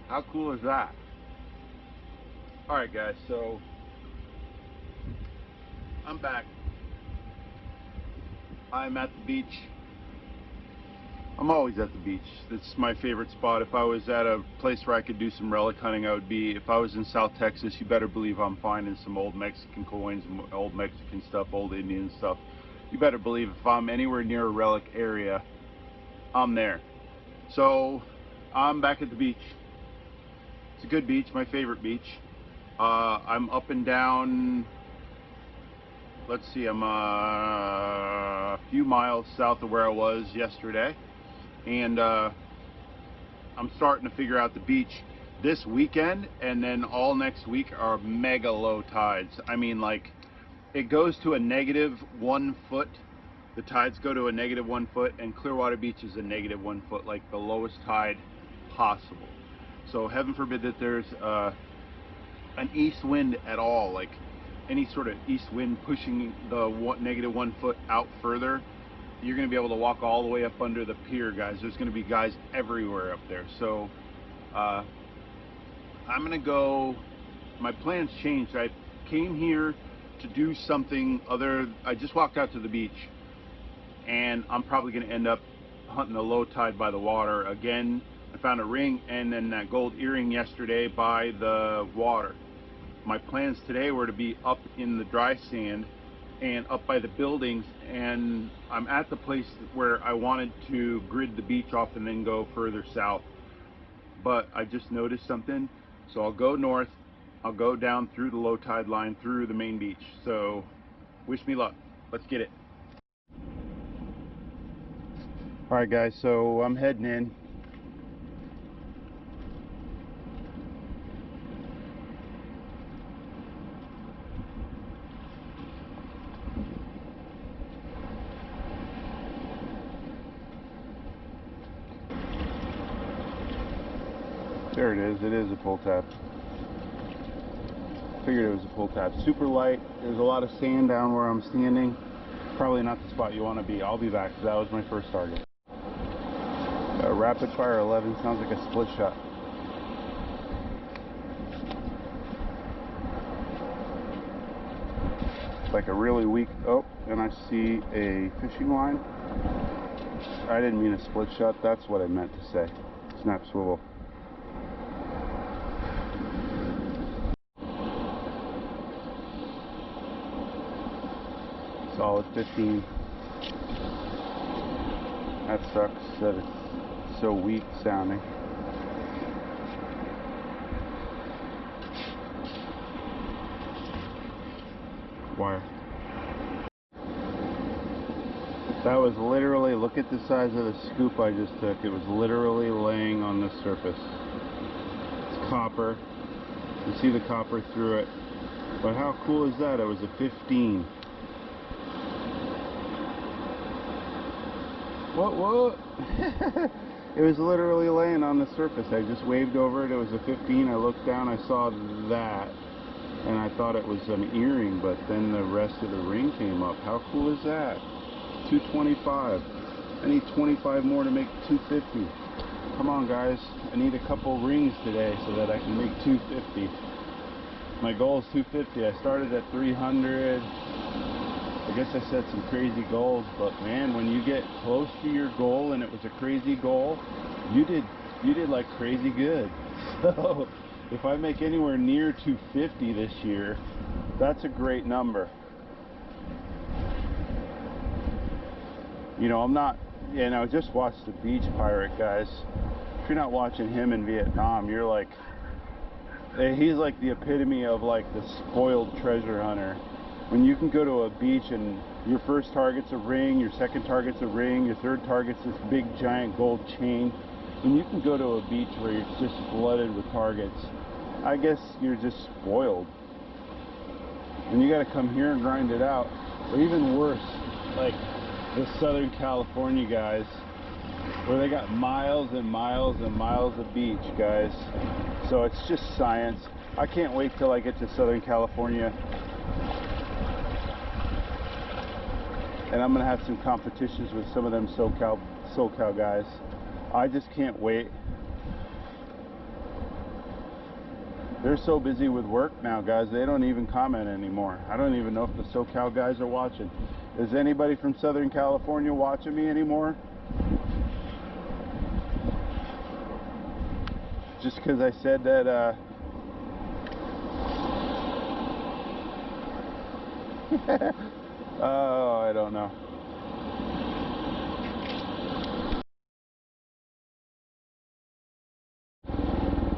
How cool is that? Alright guys, so I'm back. I'm at the beach. I'm always at the beach. It's my favorite spot. If I was at a place where I could do some relic hunting, I would be. If I was in South Texas, you better believe I'm finding some old Mexican coins, old Mexican stuff, old Indian stuff. You better believe if I'm anywhere near a relic area, I'm there. So I'm back at the beach. It's a good beach, my favorite beach. I'm up and down, let's see, I'm a few miles south of where I was yesterday, and I'm starting to figure out the beach this weekend, and then all next week are mega low tides. I mean, like, it goes to a -1 foot. The tides go to a -1 foot, and Clearwater Beach is a -1 foot, like the lowest tide possible. So heaven forbid that there's an east wind at all, like any sort of east wind pushing the -1 foot out further. You're going to be able to walk all the way up under the pier, guys. There's going to be guys everywhere up there. So I'm going to go. My plans changed. I came here to do something other. I just walked out to the beach, and I'm probably going to end up hunting a low tide by the water again. I found a ring and then that gold earring yesterday by the water. My plans today were to be up in the dry sand and up by the buildings, and I'm at the place where I wanted to grid the beach off and then go further south. But I just noticed something, so I'll go north. I'll go down through the low tide line through the main beach. So wish me luck. Let's get it. Alright guys, so I'm heading in. There it is. It is a pull tab. Figured it was a pull tab. Super light. There's a lot of sand down where I'm standing. Probably not the spot you want to be. I'll be back because that was my first target. Rapid fire 11 sounds like a split shot. It's like a really weak. Oh, and I see a fishing line. I didn't mean a split shot. That's what I meant to say. Snap swivel. Solid 15. That sucks that it's so weak sounding. Wire. That was literally, look at the size of the scoop I just took. It was literally laying on the surface. It's copper. You see the copper through it. But how cool is that? It was a 15. What? It was literally laying on the surface. I just waved over it. It was a 15. I looked down, I saw that, and I thought it was an earring, but then the rest of the ring came up. How cool is that? 225. I need 25 more to make 250. Come on guys, I need a couple rings today so that I can make 250. My goal is 250. I started at 300. I guess I set some crazy goals, but man, when you get close to your goal and it was a crazy goal, you did like crazy good. So if I make anywhere near 250 this year, that's a great number. You know, I'm not, and I just watched The Beach Pirate, guys. If you're not watching him in Vietnam, you're like, he's like the epitome of like the spoiled treasure hunter. When you can go to a beach and your first target's a ring, your second target's a ring, your third target's this big giant gold chain. When you can go to a beach where it's just flooded with targets, I guess you're just spoiled. And you gotta come here and grind it out. Or even worse, like the Southern California guys, where they got miles and miles and miles of beach, guys. So it's just science. I can't wait till I get to Southern California. And I'm going to have some competitions with some of them SoCal guys. I just can't wait. They're so busy with work now, guys, they don't even comment anymore. I don't even know if the SoCal guys are watching. Is anybody from Southern California watching me anymore? Just because I said that, oh, I don't know.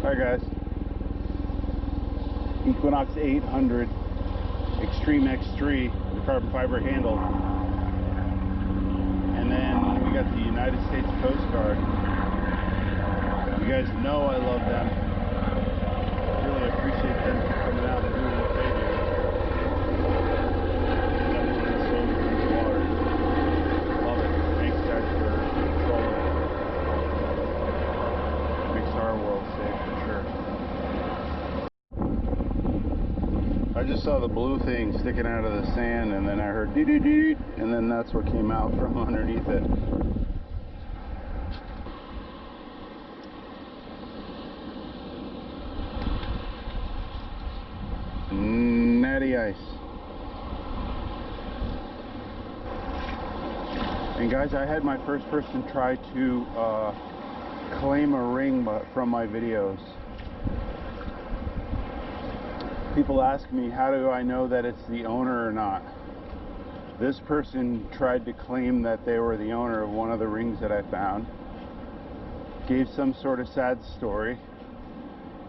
Alright guys, Equinox 800 Xtreme X3, the carbon fiber handle, and then we got the United States Coast Guard. You guys know I love them. Really appreciate them coming out and doing what they do. Definitely so good in the water. Love it. Thanks guys for controlling it. Makes our world safe for sure. I just saw the blue thing sticking out of the sand, and then I heard dee dee dee, and then that's what came out from underneath it. Natty ice. And guys, I had my first person try to claim a ring from my videos. People ask me, how do I know that it's the owner or not? This person tried to claim that they were the owner of one of the rings that I found, gave some sort of sad story,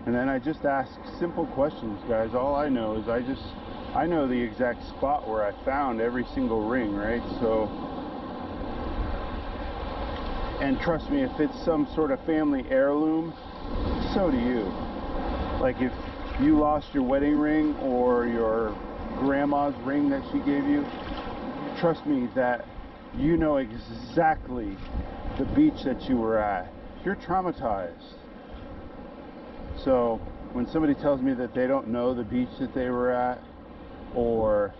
and then I just ask simple questions, guys. All I know is I know the exact spot where I found every single ring, right? So, and trust me, if it's some sort of family heirloom, so do you. Like if you lost your wedding ring or your grandma's ring that she gave you, trust me that you know exactly the beach that you were at. You're traumatized. So when somebody tells me that they don't know the beach that they were at, or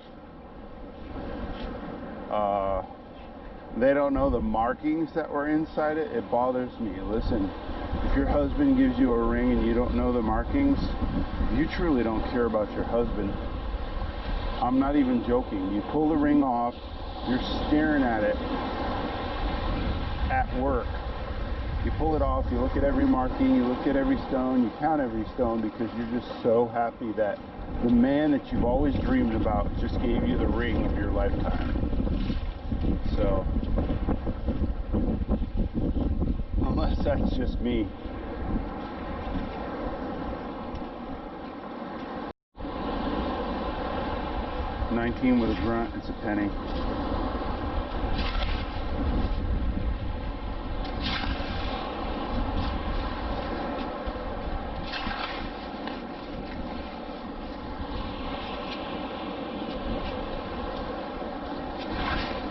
they don't know the markings that were inside it, it bothers me. Listen, if your husband gives you a ring and you don't know the markings, you truly don't care about your husband. I'm not even joking. You pull the ring off, you're staring at it at work. You pull it off, you look at every marking, you look at every stone, you count every stone, because you're just so happy that the man that you've always dreamed about just gave you the ring of your lifetime. So, unless that's just me. $19 with a grunt, it's a penny.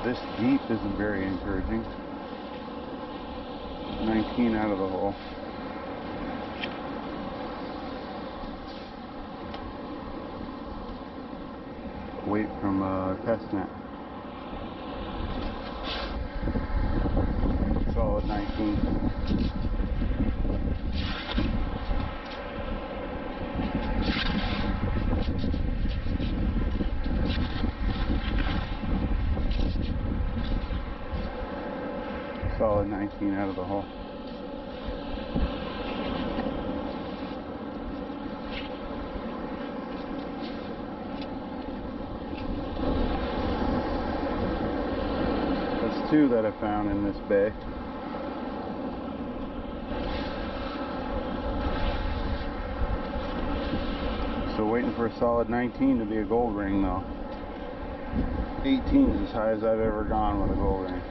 This deep isn't very encouraging. 19 out of the hole. Weight from a test net. Solid 19. Solid 19 out of the hole. That's two that I found in this bay. So waiting for a solid 19 to be a gold ring though. 18 is as high as I've ever gone with a gold ring.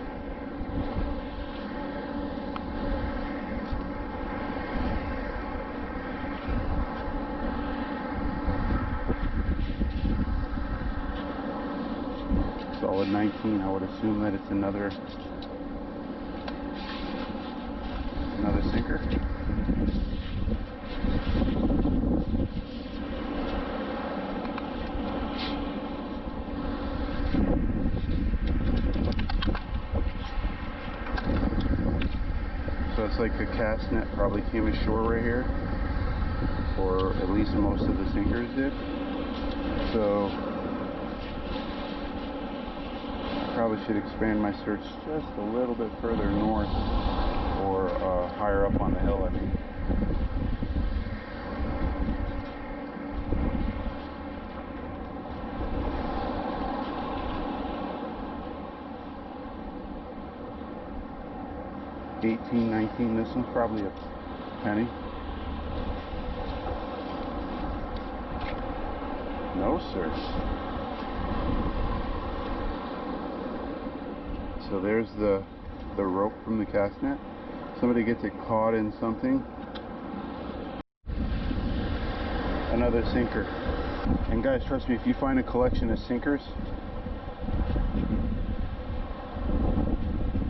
Solid 19, I would assume that it's another sinker. So it's like a cast net probably came ashore right here. or at least most of the sinkers did. So I probably should expand my search just a little bit further north, or higher up on the hill, I mean. $18.19. This one's probably a penny. No, sir. So there's the rope from the cast net. Somebody gets it caught in something. Another sinker. And guys, trust me, if you find a collection of sinkers,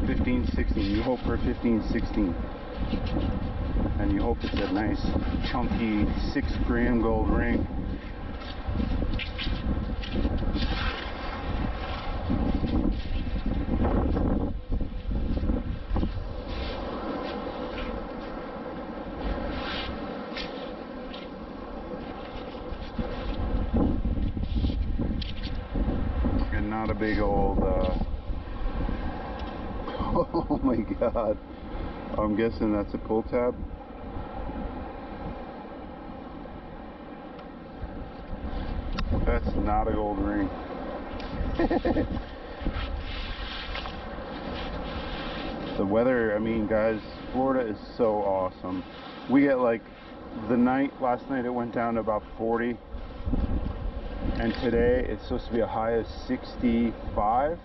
15-16, you hope for 15-16, and you hope it's a nice chunky 6-gram gold ring. And not a big old oh my god, I'm guessing that's a pull tab. That's not a gold ring. The weather, I mean guys, Florida is so awesome. We get like, last night it went down to about 40, and today it's supposed to be a high of 65.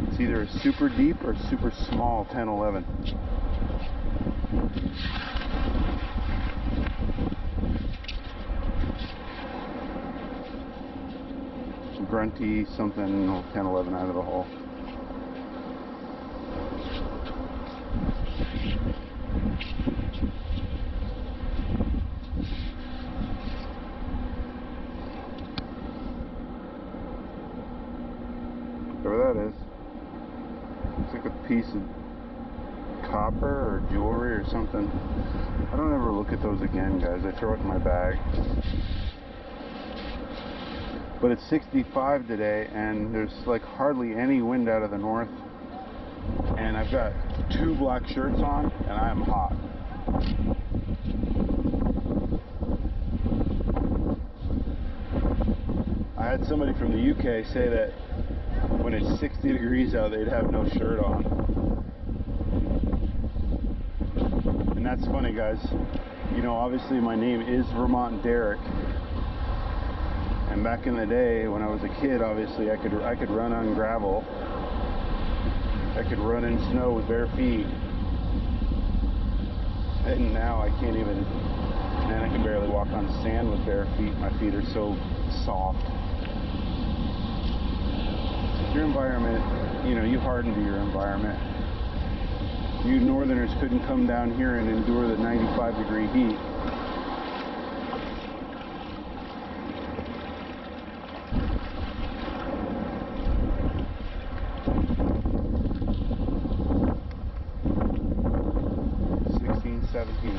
It's either a super deep or super small 10-11. Grunty something 10-11 out of the hole. Whatever that is. Looks like a piece of copper or jewelry or something. I don't ever look at those again, guys. I throw it in my bag. But it's 65 today, and there's like hardly any wind out of the north. And I've got 2 black shirts on, and I am hot. I had somebody from the UK say that when it's 60 degrees out, they'd have no shirt on. And that's funny, guys. You know, obviously my name is Vermont Derek. And back in the day, when I was a kid, obviously I could run on gravel. I could run in snow with bare feet. And now I can't even, man, I can barely walk on sand with bare feet. My feet are so soft. Your environment, you know, you harden to your environment. You northerners couldn't come down here and endure the 95-degree heat.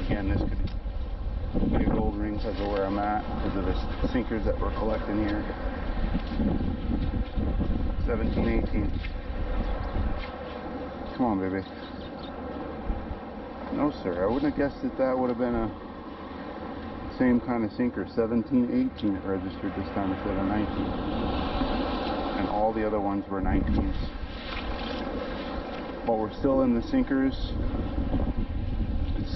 Again, this could be a gold ring because of where I'm at, because of the sinkers that we're collecting here. 17, 18. Come on, baby. No, sir. I wouldn't have guessed that that would have been a same kind of sinker. 17, 18 it registered this time instead of 19. And all the other ones were 19s. But we're still in the sinkers.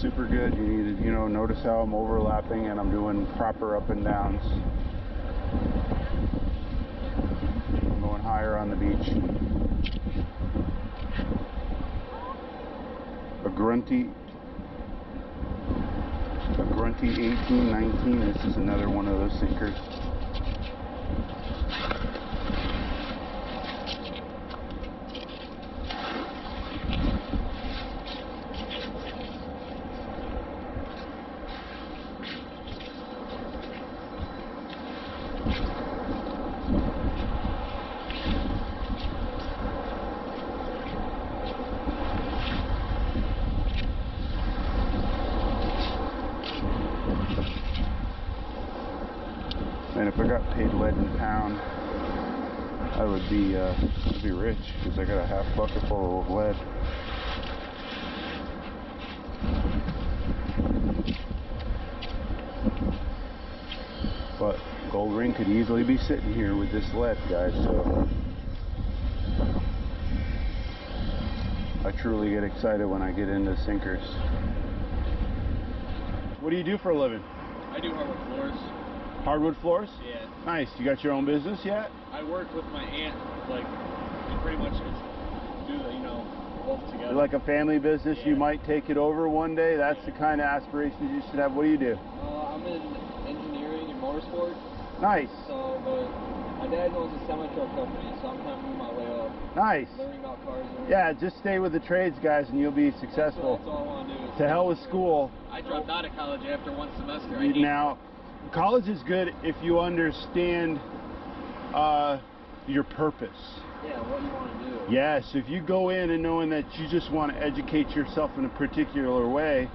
Super good. You need to, you know, notice how I'm overlapping and I'm doing proper up and downs. I'm going higher on the beach. A grunty 18, 19. This is another one of those sinkers. And if I got paid lead in pound, I would be rich, because I got a half bucket full of lead. But gold ring could easily be sitting here with this lead, guys, so I truly get excited when I get into sinkers. What do you do for a living? I do hardwood floors. Hardwood floors? Yeah. Nice. You got your own business yet? I work with my aunt, like, we pretty much just do the, both together. Like a family business, yeah. You might take it over one day. That's the kind of aspirations you should have. What do you do? I'm in engineering and motorsport. Nice. So, but my dad owns a semi-truck company, so I'm kind of moving my way up. Nice. Learning about cars. Yeah, just stay with the trades, guys, and you'll be successful. That's all I want to do. To hell with school. I dropped out of college after one semester. Now, college is good if you understand your purpose. Yeah, what you want to do. Yes, if you go in and knowing that you just want to educate yourself in a particular way,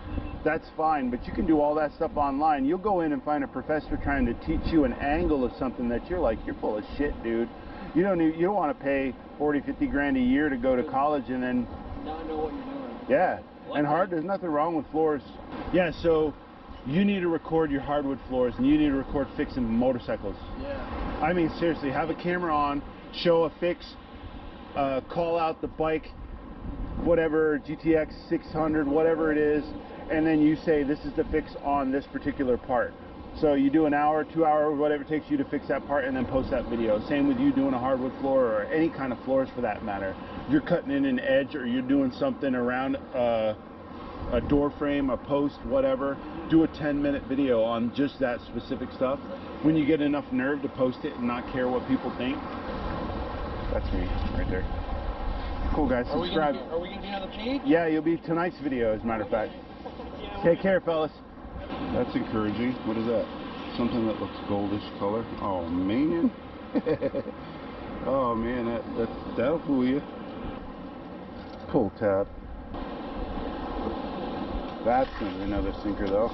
that's fine, but you can do all that stuff online. You'll go in and find a professor trying to teach you an angle of something that you're like, you're full of shit, dude. You don't want to pay 40, 50 grand a year to go to college and then not know what you're doing. Yeah, and there's nothing wrong with floors. Yeah, so you need to record your hardwood floors, and you need to record fixing motorcycles. Yeah. I mean, seriously, have a camera on, show a fix, call out the bike, whatever, GTX 600, whatever it is, and then you say, this is the fix on this particular part. So you do an hour, 2 hours, whatever it takes you to fix that part, and then post that video. Same with you doing a hardwood floor, or any kind of floors for that matter. You're cutting in an edge, or you're doing something around a door frame, a post, whatever. Do a 10-minute video on just that specific stuff. When you get enough nerve to post it and not care what people think. That's me, right there. Cool, guys. Subscribe. Are we going to be on the page? Yeah, you'll be tonight's video, as a matter of fact. Take care, fellas. That's encouraging. What is that? Something that looks goldish color. Oh man. Oh man, that'll fool you. Pull tab. That's gonna be another sinker though.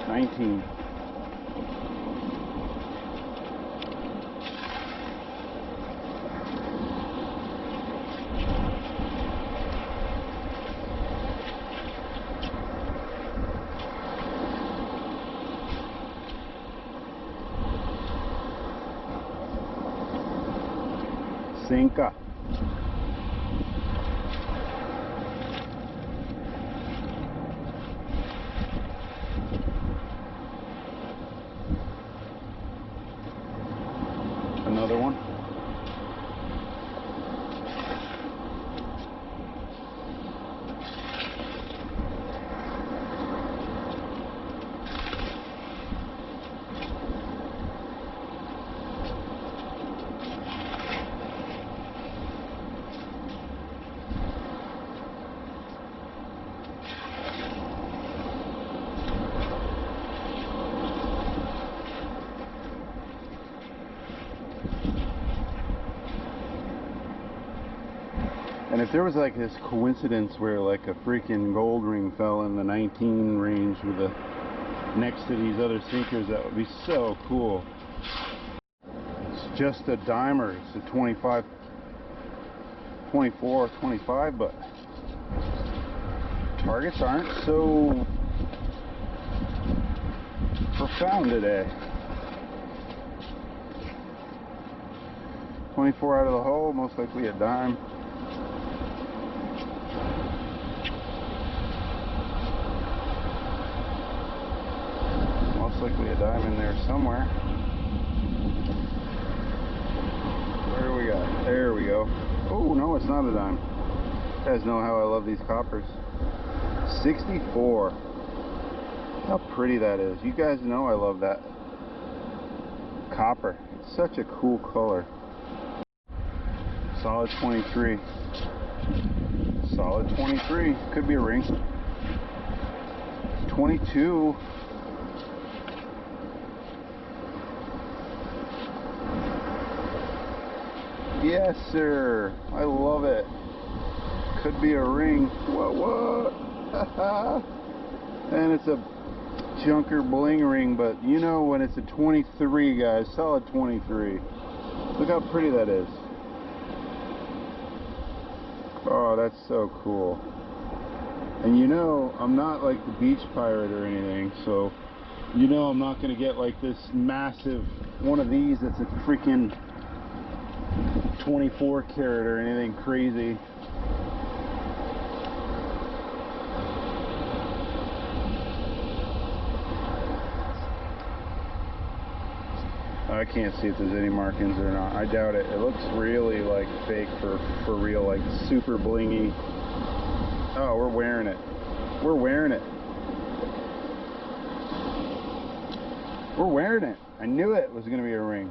19. Sinker. Another one. And if there was like this coincidence where like a freaking gold ring fell in the 19 range with next to these other sinkers, that would be so cool. It's just a dimer. It's a 25, 24, 25, but targets aren't so profound today. 24 out of the hole, most likely a dime. Most likely a dime in there somewhere. Where do we got? There we go. Oh no, it's not a dime. You guys know how I love these coppers. 64. How pretty that is. You guys know I love that copper. It's such a cool color. Solid 23. Solid 23. Could be a ring. 22. Yes, sir. I love it. Could be a ring. What? And it's a junker bling ring, but you know when it's a 23, guys, solid 23. Look how pretty that is. Oh, that's so cool. And you know, I'm not like the beach pirate or anything, so you know I'm not going to get like this massive one of these that's a freaking 24 karat or anything crazy. I can't see if there's any markings or not. I doubt it. It looks really like fake for real, like super blingy. Oh, we're wearing it. We're wearing it. We're wearing it. I knew it was going to be a ring.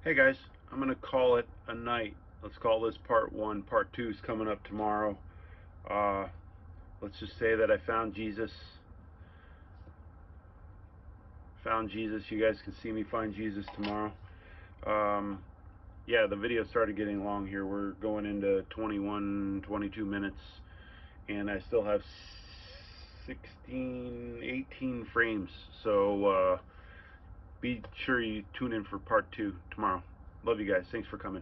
Hey guys, I'm going to call it a night. Let's call this part 1. Part 2 is coming up tomorrow. Let's just say that I found Jesus. Found Jesus. You guys can see me find Jesus tomorrow. Yeah, the video started getting long here. We're going into 21, 22 minutes, and I still have 16, 18 frames. So be sure you tune in for part 2 tomorrow. Love you guys. Thanks for coming.